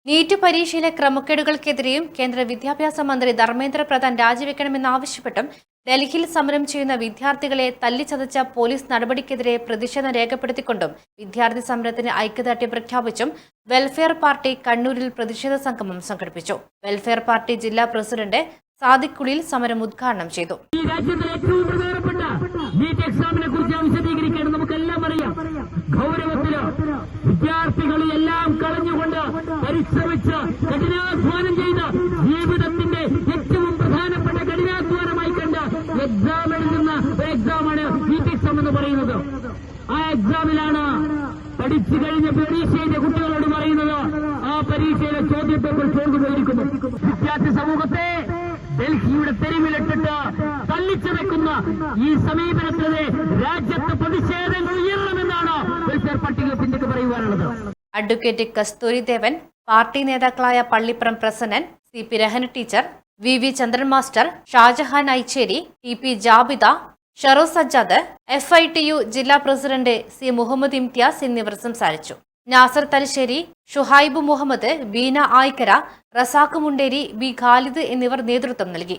NEET പരീക്ഷയിലെ ക്രമക്കേടുകൾക്കെതിരെയും കേന്ദ്ര വിദ്യാഭ്യാസ മന്ത്രി ധർമ്മേന്ദ്ര പ്രധാൻ രാജിവെക്കണമെന്നാവശ്യപ്പെട്ടും ഡൽഹിയിൽ സമരം ചെയ്യുന്ന വിദ്യാർത്ഥികളെ തല്ലിച്ചതച്ച പോലീസ് നടപടിക്കെതിരെ പ്രതിഷേധം രേഖപ്പെടുത്തിക്കൊണ്ടും വിദ്യാർത്ഥി സമരത്തിന് ഐക്യദാർഢ്യം പ്രഖ്യാപിച്ചും വെൽഫെയർ പാർട്ടി കണ്ണൂരിൽ പ്രതിഷേധ സംഗമം സംഘടിപ്പിച്ചു. വെൽഫെയർ പാർട്ടി ജില്ലാ പ്രസിഡന്റ് സാദിഖ് കുളിയിൽ സമരം ഉദ്ഘാടനം ചെയ്തു. വിദ്യാർത്ഥികളെല്ലാം കളഞ്ഞുകൊണ്ട് പരിശ്രമിച്ച് കഠിനാധ്വാനം ചെയ്ത് ജീവിതത്തിന്റെ ഏറ്റവും പ്രധാനപ്പെട്ട കഠിനാധ്വാനമായി കണ്ട് എക്സാം എഴുതുന്ന ഒരു എക്സാമാണ് നീറ്റ് എക്സാം എന്ന് പറയുന്നത്. ആ എക്സാമിലാണ് പഠിച്ചു കഴിഞ്ഞ പരീക്ഷയുടെ കുട്ടികളോട് പറയുന്നത് ആ പരീക്ഷയിലെ ചോദ്യപേപ്പർ ചോർന്നുപോയിരിക്കുന്നു. വിദ്യാർത്ഥി സമൂഹത്തെ ഡൽഹിയുടെ തെരുവിലിട്ടിട്ട് തള്ളിച്ചു വെക്കുന്ന ഈ സമീപനത്തിലെ രാജ്യത്ത് പ്രതിഷേധങ്ങൾ ഉയരണമെന്നാണ് വെൽഫെയർ പട്ടികപ്പിന്റെക്ക് പറയുവാനുള്ളത്. അഡ്വക്കേറ്റ് കസ്തൂരി ദേവൻ, പാർട്ടി നേതാക്കളായ Pallippuram Prasannan, CP Rahana teacher, VV Chandran master, Shajahan Aicheri, TP Jabida, ഷറോ സജ്ജാദ്, FITU ജില്ലാ പ്രസിഡന്റ് C മുഹമ്മദ് ഇംതിയാസ് എന്നിവർ സംസാരിച്ചു. നാസർ തലശ്ശേരി, ഷുഹൈബ് മുഹമ്മദ്, ബീന ആയിക്കര, റസാഖ് മുണ്ടേരി, B ഖാലിദ് എന്നിവർ നേതൃത്വം നൽകി.